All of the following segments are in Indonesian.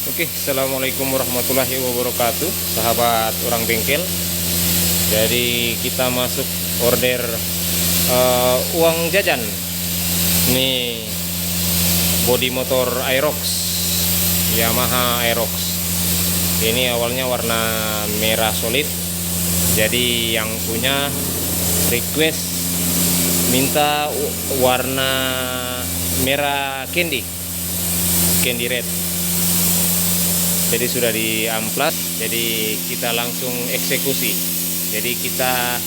Oke, assalamualaikum warahmatullahi wabarakatuh, sahabat orang bengkel. Jadi kita masuk order uang jajan. Ini bodi motor Aerox, Yamaha Aerox. Ini awalnya warna merah solid. Jadi yang punya request minta warna merah candy red. Jadi sudah di amplas, jadi kita langsung eksekusi. Jadi kita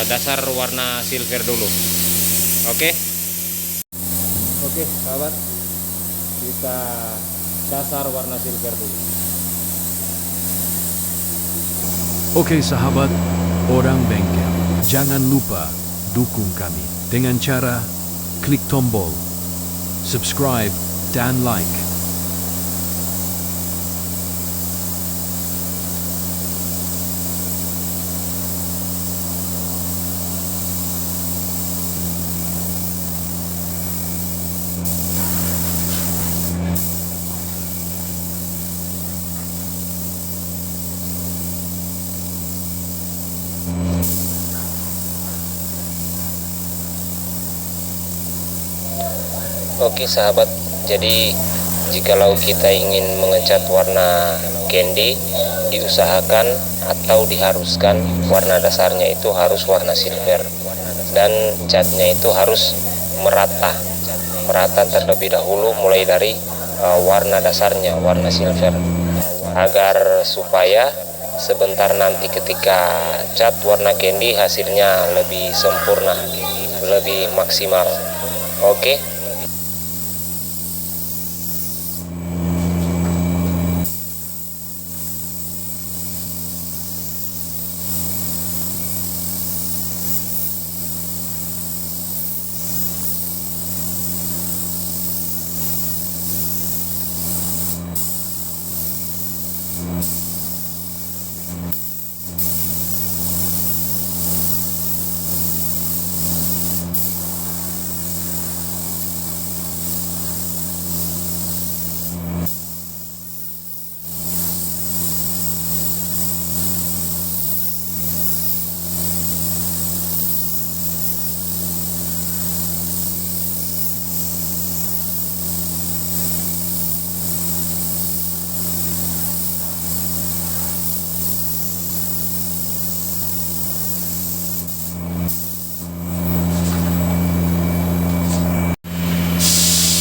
dasar warna silver dulu. Oke sahabat, kita dasar warna silver dulu. Oke sahabat orang bengkel, jangan lupa dukung kami dengan cara klik tombol subscribe dan like. Oke sahabat, jadi jikalau kita ingin mengecat warna candy, diusahakan atau diharuskan warna dasarnya itu harus warna silver, dan catnya itu harus merata terlebih dahulu mulai dari warna dasarnya, warna silver, agar supaya sebentar nanti ketika cat warna candy hasilnya lebih sempurna, lebih maksimal. Oke.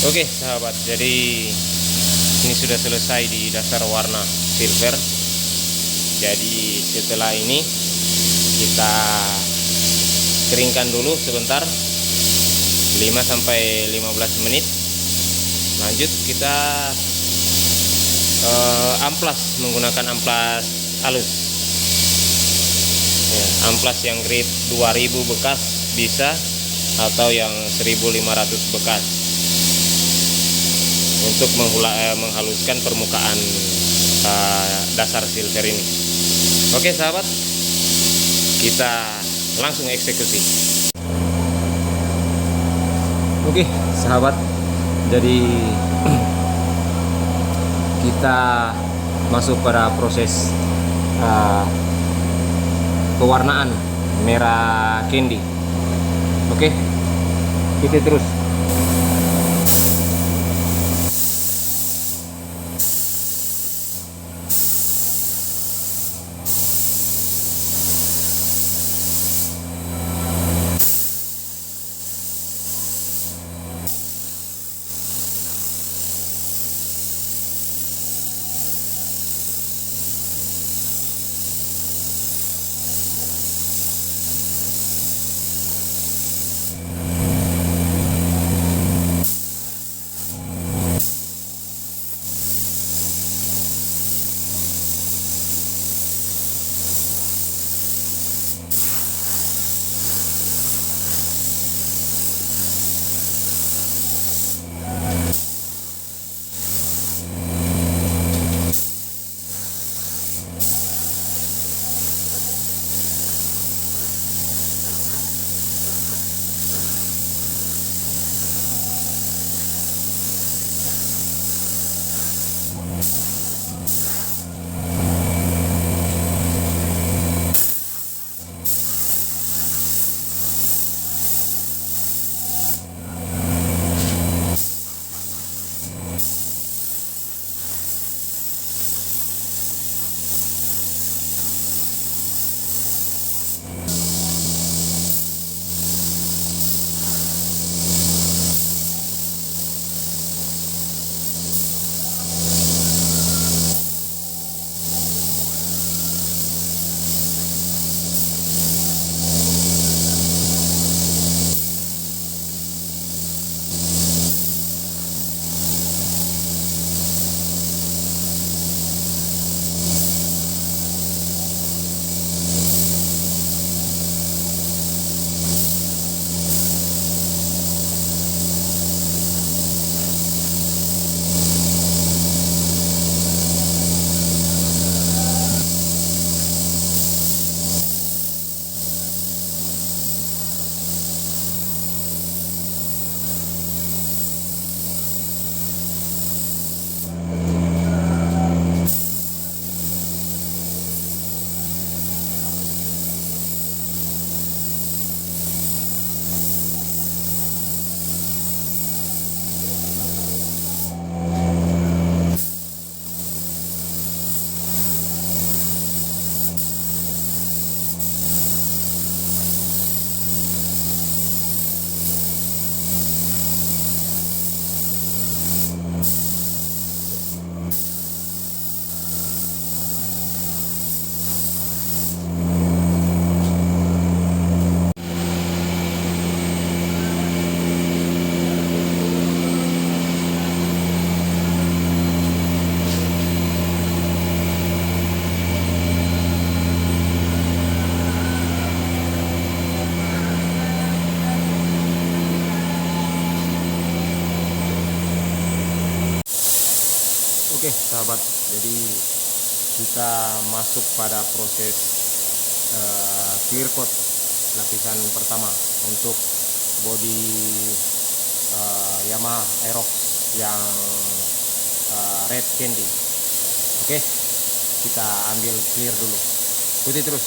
Oke sahabat, jadi ini sudah selesai di dasar warna silver. Jadi setelah ini kita keringkan dulu sebentar, 5-15 menit. Lanjut kita amplas menggunakan amplas halus ya, amplas yang grade 2000 bekas bisa, atau yang 1500 bekas, untuk menghaluskan permukaan dasar silver ini. Oke sahabat, kita langsung eksekusi. Oke sahabat, jadi kita masuk pada proses pewarnaan merah candy. Oke, kita terus. Oke sahabat, jadi kita masuk pada proses clear coat lapisan pertama untuk bodi Yamaha Aerox yang Red Candy. Oke, kita ambil clear dulu, ikuti terus.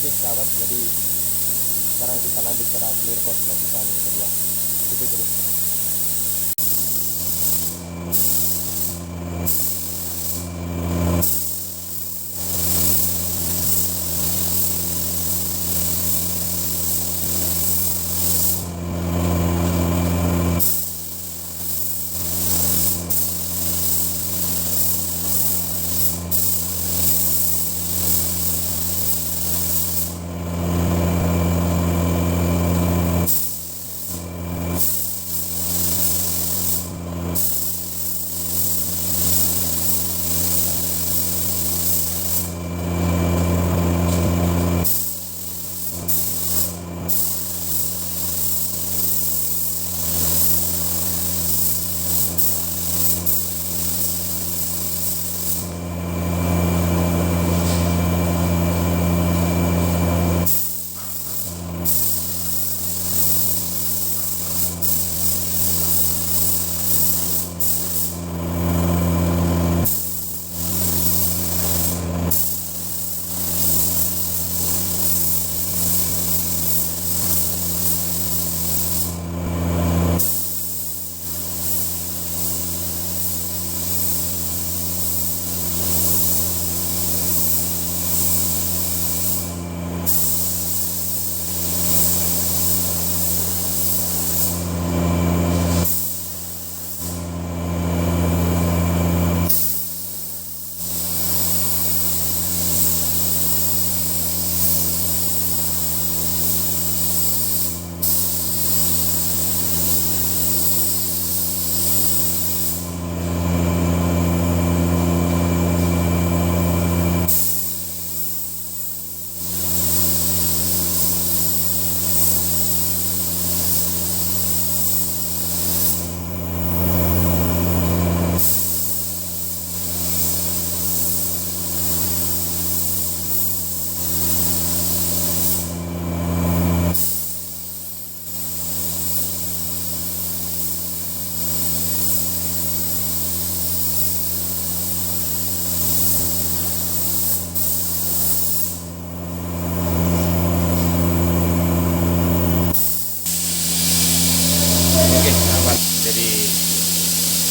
Oke sahabat, jadi sekarang kita lanjut ke clear coat lapisan kedua. Ikuti terus.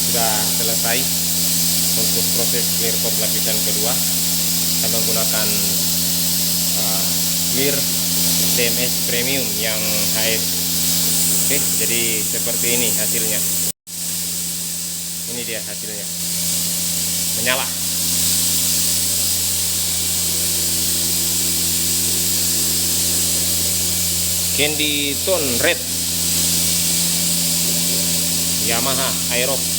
sudah selesai untuk proses clear coat lapisan kedua. Saya menggunakan clear TMS premium yang HS. Oke, jadi seperti ini hasilnya. Ini dia hasilnya, menyala. Candy Tone Red Yamaha Aerox